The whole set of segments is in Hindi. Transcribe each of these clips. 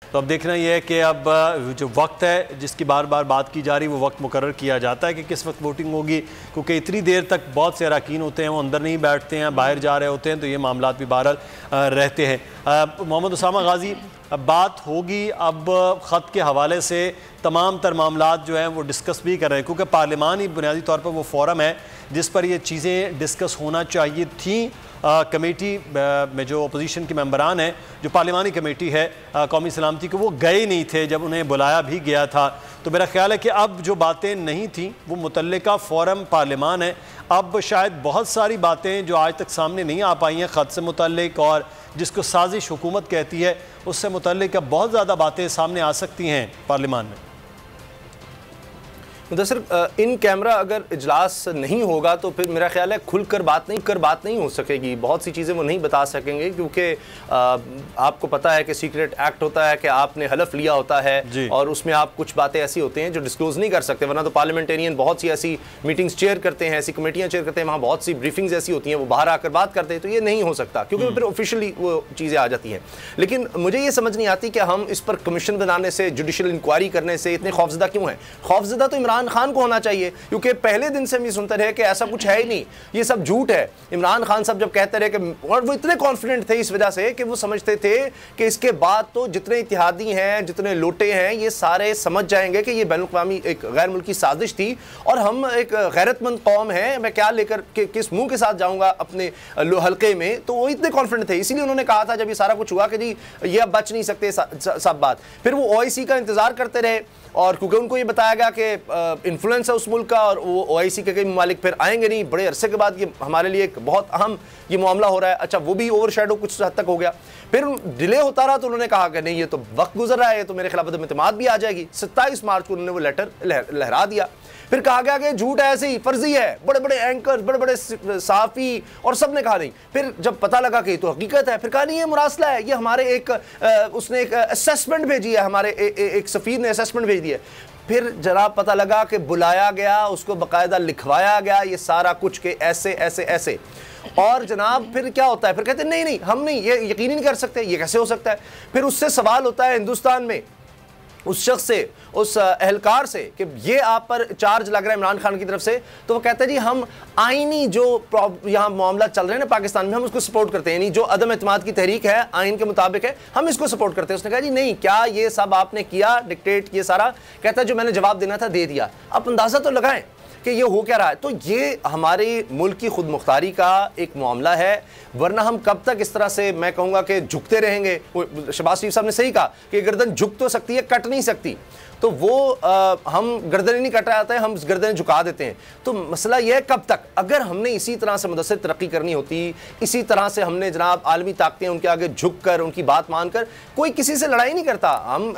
तो अब देखना यह है कि अब जो वक्त है जिसकी बार बार बात की जा रही वो वक्त मुकर्रर किया जाता है कि किस वक्त वोटिंग होगी, क्योंकि इतनी देर तक बहुत से अरकान होते हैं वो अंदर नहीं बैठते हैं, बाहर जा रहे होते हैं, तो ये मामला भी बहरहाल रहते हैं। मोहम्मद उसामा गाजी, अब बात होगी अब ख़त के हवाले से तमाम तर मामलात जो हैं वो डिस्कस भी कर रहे हैं, क्योंकि पार्लियामान ही बुनियादी तौर पर वो फोरम है जिस पर ये चीज़ें डिस्कस होना चाहिए थी। कमेटी में जो अपोजिशन के मेंबरान हैं, जो पार्लिमानी कमेटी है कौमी सलामती के, वो गए नहीं थे जब उन्हें बुलाया भी गया था। तो मेरा ख्याल है कि अब जो बातें नहीं थी वो मुतल्लिका फोरम पार्लिमान है। अब शायद बहुत सारी बातें जो आज तक सामने नहीं आ पाई हैं ख़त से मुतल्लिक, और जिसको साजिश हुकूमत कहती है, उससे मुतल्लिक अब बहुत ज़्यादा बातें सामने आ सकती हैं पार्लिमान में। मुदस्सिर, इन कैमरा अगर इजलास नहीं होगा तो फिर मेरा ख्याल है खुलकर बात नहीं हो सकेगी। बहुत सी चीज़ें वो नहीं बता सकेंगे, क्योंकि आपको पता है कि सीक्रेट एक्ट होता है कि आपने हलफ लिया होता है और उसमें आप कुछ बातें ऐसी होती हैं जो डिस्क्लोज़ नहीं कर सकते, वरना तो पार्लियामेंटेरियन बहुत सी ऐसी मीटिंग्स चेयर करते हैं, ऐसी कमेटियाँ चेयर करते हैं, वहाँ बहुत सी ब्रीफिंग्स ऐसी होती हैं, वो बाहर आकर बात करते हैं, तो ये नहीं हो सकता क्योंकि फिर ऑफिशियली वो चीज़ें आ जाती हैं। लेकिन मुझे ये समझ नहीं आती कि हम इस पर कमीशन बनाने से, जुडिशल इंक्वायरी करने से इतने खौफजदा क्यों हैं। खौफजदा तो इमरान खान को होना चाहिए, क्योंकि पहले दिन से हम ये सुनते रहे कि ऐसा कुछ है ही नहीं, ये सब झूठ है। इमरान खान साहब जब कहते रहे कि, और वो इतने कॉन्फिडेंट थे इस वजह से कि वो समझते थे कि इसके बाद तो जितने इत्तेहादी हैं, जितने लोटे हैं, ये सारे समझ जाएंगे कि ये बैनुल-अक़वामी एक गैर मुल्की साजिश थी और हम एक गैरतमंद कौम है, मैं क्या लेकर किस मुंह के साथ जाऊंगा अपने हल्के में। तो वो इतने कॉन्फिडेंट थे, इसीलिए उन्होंने कहा था जब ये सारा कुछ हुआ कि जी ये अब बच नहीं सकते सब बात। फिर वो OIC का इंतजार करते रहे, और क्योंकि उनको ये बताया गया कि इन्फ्लुएंस है उस मुल्क का और वो OIC के कई ममालिक फिर आएंगे नहीं, बड़े अरसे के बाद ये हमारे लिए एक बहुत अहम ये मामला हो रहा है। अच्छा, वो भी ओवरशैडो कुछ हद तक हो गया, फिर डिले होता रहा, तो उन्होंने कहा कि नहीं ये तो वक्त गुजर रहा है, तो मेरे खिलाफ इत्तेमाद भी आ जाएगी। 27 मार्च को उन्होंने वो लेटर लहरा दिया। फिर कहा गया कि झूठ है, ऐसे ही फर्जी है, बड़े बड़े एंकर, बड़े बड़े सहाफ़ी और सब ने कहा नहीं। फिर जब पता लगा कि तो हकीकत है, फिर कहा नहीं ये मुरासला है, ये हमारे एक उसने एक असेसमेंट भेजी है, हमारे एक सफ़ीर ने असेसमेंट भेज दी है। फिर जनाब पता लगा कि बुलाया गया, उसको बाकायदा लिखवाया गया ये सारा कुछ के ऐसे ऐसे ऐसे, और जनाब फिर क्या होता है, फिर कहते हैं नहीं नहीं हम नहीं, ये यकीन ही नहीं कर सकते, ये कैसे हो सकता है। फिर उससे सवाल होता है हिंदुस्तान में उस शख्स से, उस एहलकार से कि ये आप पर चार्ज लग रहा है इमरान खान की तरफ से, तो वो कहते हैं जी हम आईनी जो यहाँ मामला चल रहे हैं ना पाकिस्तान में, हम उसको सपोर्ट करते हैं, यानी जो अदम एतमाद की तहरीक है आइन के मुताबिक है, हम इसको सपोर्ट करते हैं। उसने कहा जी नहीं, क्या ये सब आपने किया डिक्टेट, ये सारा, कहता है जो मैंने जवाब देना था दे दिया, अब अंदाज़ा तो लगाएं कि ये हो क्या रहा है। तो ये हमारे मुल्क की खुद मुख्तारी का एक मामला है, वरना हम कब तक इस तरह से, मैं कहूँगा कि झुकते रहेंगे। शहबाज शरीफ साहब ने सही कहा कि गर्दन झुक तो सकती है, कट नहीं सकती, तो वो हम गर्दन नहीं कट रहे हैं, हम गर्दन झुका देते हैं। तो मसला यह है कब तक, अगर हमने इसी तरह से मुदस्सिर तरक्की करनी होती, इसी तरह से हमने जनाब आलमी ताकतें उनके आगे झुक कर उनकी बात मानकर, कोई किसी से लड़ाई नहीं करता। हम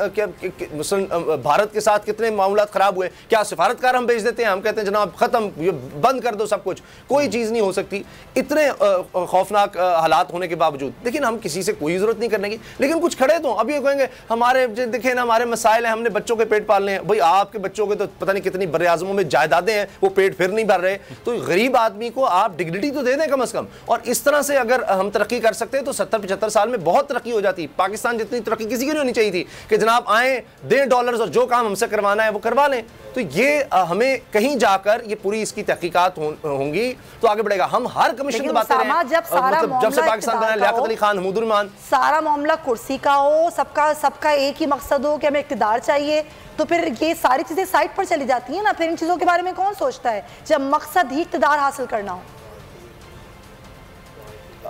भारत के साथ कितने मामलात ख़राब हुए, क्या सिफारतकार हम भेज देते हैं, हम कहते हैं जनाब ख़त्म, ये बंद कर दो सब कुछ, कोई चीज़ नहीं हो सकती, इतने खौफनाक हालात होने के बावजूद। लेकिन हम किसी से कोई ज़रूरत नहीं करने की, लेकिन कुछ खड़े तो अब ये कहेंगे हमारे देखें ना हमारे मसाइल हैं, हमने बच्चों के पेट पालने हैं। भाई आपके बच्चों के तो पता नहीं कितनी बर्रे-आज़मों में जायदादें हैं, वो पेट फिर नहीं भर रहे, तो गरीब आदमी को आप डिग्निटी तो दे दें कम से कम। और इस तरह से अगर हम तरक्की कर सकते हैं तो 70-75 साल में बहुत तरक्की हो जाती। पाकिस्तान जितनी तरक्की किसी की नहीं होनी चाहिए थी कि जनाब आए, दें डॉलर्स और जो काम हमसे करवाना है वो करवा लें। तो ये हमें कहीं जाकर ये पूरी इसकी तहकीकात होंगी तो आगे बढ़ेगा। हम हर कमीशन में बातें रहे, जब से पाकिस्तान बना, लियाकत अली खान, महमूद रहमान, सारा मामला कुर्सी का हो, सबका एक ही मकसद हो कि हमें इक़्तिदार चाहिए, तो फिर ये सारी चीजें साइड पर चली जाती हैं ना। फिर इन चीजों के बारे में कौन सोचता है जब मकसद ही इक़्तिदार हासिल करना हो।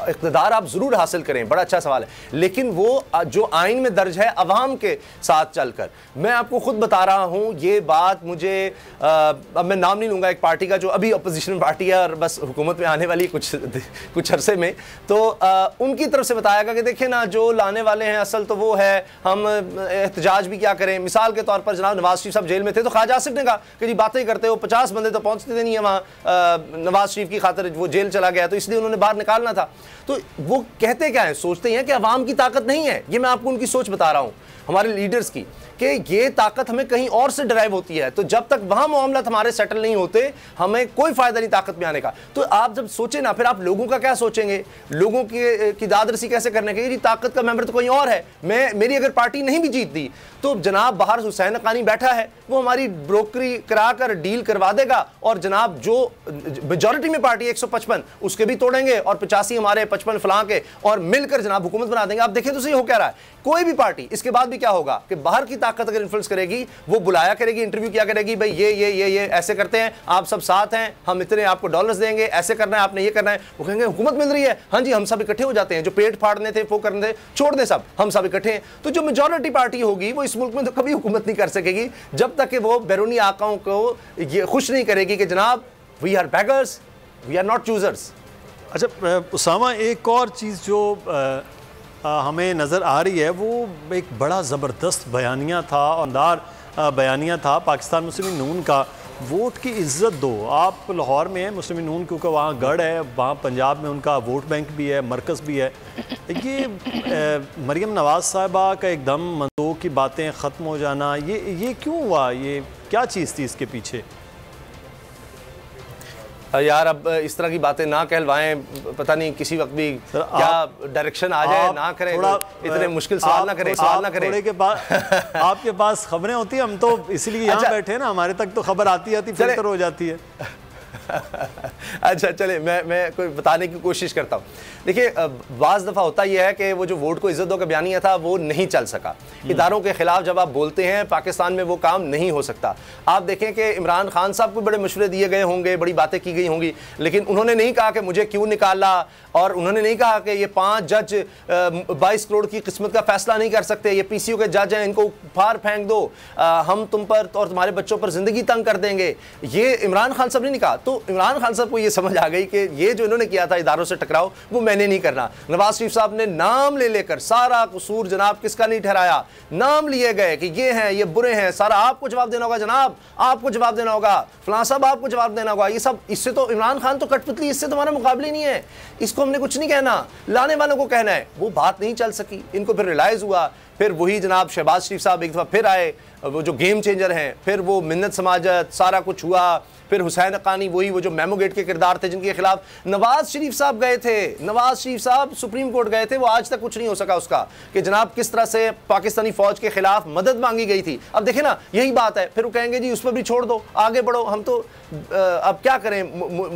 इक़्तिदार आप ज़रूर हासिल करें, बड़ा अच्छा सवाल है, लेकिन वो जो आइन में दर्ज है अवाम के साथ चलकर, मैं आपको खुद बता रहा हूँ ये बात, मुझे अब मैं नाम नहीं लूँगा एक पार्टी का जो अभी अपोजिशन पार्टी है और बस हुकूमत में आने वाली कुछ अरसे में, तो उनकी तरफ से बताया गया कि देखिए ना जो लाने वाले हैं असल तो वो है, हम एहतजाज भी क्या करें। मिसाल के तौर पर जनाब नवाज शरीफ साहब जेल में थे तो ख्वाजा आसिफ ने कहा कि जी बातें करते हो, 50 बंदे तो पहुँचते नहीं है वहाँ, नवाज शरीफ की खातिर वो जेल चला गया तो इसलिए उन्होंने बाहर निकालना था। तो वो कहते क्या है, सोचते हैं कि अवाम की ताकत नहीं है। ये मैं आपको उनकी सोच बता रहा हूँ, हमारे लीडर्स की, कि ये ताकत हमें कहीं और से ड्राइव होती है। तो जब तक वहां मामला हमारे सेटल नहीं होते, हमें कोई फायदा नहीं ताकत में आने का। तो आप जब सोचें ना, फिर आप लोगों का क्या सोचेंगे, लोगों की दादरसी कैसे करने की? ताकत का मेंबर तो कोई और है। मेरी अगर पार्टी नहीं भी जीतती तो जनाब बाहर हुसैन हक्कानी बैठा है, वो हमारी ब्रोकरी कराकर डील करवा देगा, और जनाब जो मेजॉरिटी में पार्टी 155 उसके भी तोड़ेंगे और 85 हमारे 55 फलां के, और मिलकर जनाब हुकूमत बना देंगे। आप देखें तो सही हो क्या रहा है। कोई भी पार्टी इसके बाद भी क्या होगा कि बाहर की ताकत अगर इन्फ्लुएंस करेगी, वो बुलाया करेगी, इंटरव्यू किया करेगी, भाई ये ऐसे करते हैं, आप सब साथ हैं, हम इतने आपको डॉलर्स देंगे, ऐसे करना है, आपने ये करना है। वो कहेंगे हुकूमत मिल रही है, हाँ जी, हम सब इकट्ठे हो जाते हैं, जो पेट फाड़ने थे वो करने थे, छोड़ दें सब, हम सब इकट्ठे हैं। तो जो मेजॉरिटी पार्टी होगी वो इस मुल्क में तो कभी हुकूमत नहीं कर सकेगी जब तक कि वो बैरूनी आकाओं को ये खुश नहीं करेगी कि जनाब we are beggars, we are not choosers. अच्छा उसामा, एक और चीज़ जो हमें नज़र आ रही है, वो एक बड़ा ज़बरदस्त बयानिया था, औंदार बयानिया था पाकिस्तान मुस्लिम नून का, वोट की इज़्ज़त दो। आप लाहौर में हैं मुस्लिम नून, क्योंकि वहाँ गढ़ है, वहाँ पंजाब में उनका वोट बैंक भी है, मरकज़ भी है। ये मरीम नवाज़ साहिबा का एकदम मंदों की बातें ख़त्म हो जाना, ये क्यों हुआ? ये क्या चीज़ थी इसके पीछे? यार अब इस तरह की बातें ना कहलवाएं, पता नहीं किसी वक्त भी क्या डायरेक्शन आ जाए, ना करें, इतने मुश्किल सवाल ना करें, के बाद आपके पास खबरें होती हैं, हम तो इसलिए यहाँ बैठे हैं ना, हमारे तक तो खबर आती फिल्टर हो जाती है। अच्छा चले, मैं कोई बताने की कोशिश करता हूँ। देखिए बाज़ दफ़ा होता यह है कि वो जो वोट को इज़्ज़त दो का बयानिया था वो नहीं चल सका। इदारों के खिलाफ जब आप बोलते हैं पाकिस्तान में वो काम नहीं हो सकता। आप देखें कि इमरान खान साहब को बड़े मशवरे दिए गए होंगे, बड़ी बातें की गई होंगी, लेकिन उन्होंने नहीं कहा कि मुझे क्यों निकाला, और उन्होंने नहीं कहा कि ये 5 जज 22 करोड़ की किस्मत का फैसला नहीं कर सकते, ये PCO के जज हैं, इनको फाड़ फेंक दो, हम तुम पर और तुम्हारे बच्चों पर ज़िंदगी तंग कर देंगे। ये इमरान खान साहब ने कहा। तो इमरान खान साहब को ये समझ आ गई कि ये जो इन्होंने किया था इदारों से टकराव, वो मैंने नहीं करना। नवाज शरीफ साहब ने नाम ले लेकर सारा कसूर जनाब किसका नहीं ठहराया, नाम लिए गए कि ये हैं, ये बुरे हैं, सारा आपको जवाब देना होगा जनाब, आपको जवाब देना होगा, फलां साहब आपको जवाब देना होगा। ये सब, इससे तो इमरान खान तो कठपुतली, इससे तो हमारा मुकाबले नहीं है, इसको हमने कुछ नहीं कहना, लाने वालों को कहना है। वो बात नहीं चल सकी, इनको फिर रियलाइज हुआ, फिर वही जनाब शहबाज शरीफ साहब एक दफ़ा फिर आए, वो जो गेम चेंजर हैं, फिर वो मिन्नत समाजत, सारा कुछ हुआ, फिर हुसैन हक्कानी वही वो जो मेमोगेट के किरदार थे जिनके खिलाफ नवाज शरीफ साहब गए थे, नवाज शरीफ साहब सुप्रीम कोर्ट गए थे, वो आज तक कुछ नहीं हो सका उसका कि जनाब किस तरह से पाकिस्तानी फौज के खिलाफ मदद मांगी गई थी। अब देखें ना, यही बात है, फिर वो कहेंगे जी उस पर भी छोड़ दो, आगे बढ़ो, हम तो अब क्या करें,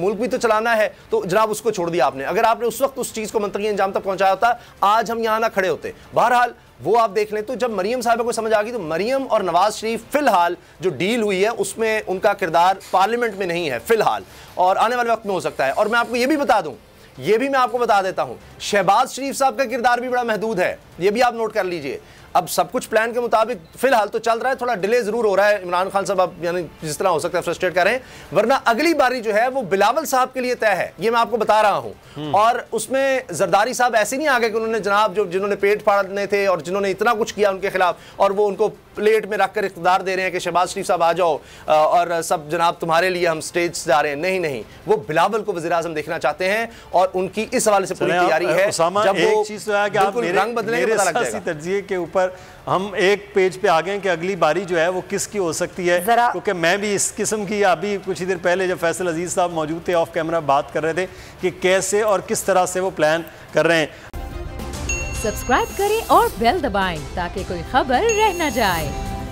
मुल्क भी तो चलाना है। तो जनाब उसको छोड़ दिया आपने। अगर आपने उस वक्त उस चीज़ को मंतकी अंजाम तक पहुंचाया होता, आज हम यहाँ ना खड़े होते। बहरहाल वो आप देख लें। तो जब मरीम साहिबा को समझ आ गई, तो मरीम और नवाज शरीफ फिलहाल जो डील हुई है उसमें उनका किरदार पार्लियामेंट में नहीं है फिलहाल, और आने वाले वक्त में हो सकता है। और मैं आपको ये भी बता दूं, ये भी मैं आपको बता देता हूं, शहबाज शरीफ साहब का किरदार भी बड़ा महदूद है, ये भी आप नोट कर लीजिए। अब सब कुछ प्लान के मुताबिक फिलहाल तो चल रहा है, थोड़ा डिले जरूर हो रहा है। इमरान खान साहब अब यानी जिस तरह हो सकता है फ्रस्ट्रेट कर रहे हैं, वरना अगली बारी जो है वो बिलावल साहब के लिए तय है, ये मैं आपको बता रहा हूं। और उसमें जरदारी साहब ऐसे नहीं आ गए कि उन्होंने जनाब जो जिन्होंने पेट फाड़ने थे और जिन्होंने इतना कुछ किया उनके खिलाफ, और वो उनको प्लेट में रखकर इख्तिदार दे रहे हैं कि शहबाज शरीफ साहब आ जाओ और सब जनाब तुम्हारे लिए हम स्टेज जा रहे हैं। नहीं नहीं, वो बिलावल को वज़ीर आज़म देखना चाहते हैं और उनकी इस हवाले से पूरी तैयारी है। जब वो चीज़ तो है कि आप रंग बदलेंगे पता लग जाएगा। तर्जीह के ऊपर हम एक पेज पे आ गए कि अगली बारी जो है वो किसकी हो सकती है, क्योंकि मैं भी इस किस्म की अभी कुछ ही देर पहले जब फैसल अजीज साहब मौजूद थे ऑफ कैमरा बात कर रहे थे कि कैसे और किस तरह से वो प्लान कर रहे हैं। सब्सक्राइब करें और बेल दबाएं ताकि कोई खबर रह न जाए।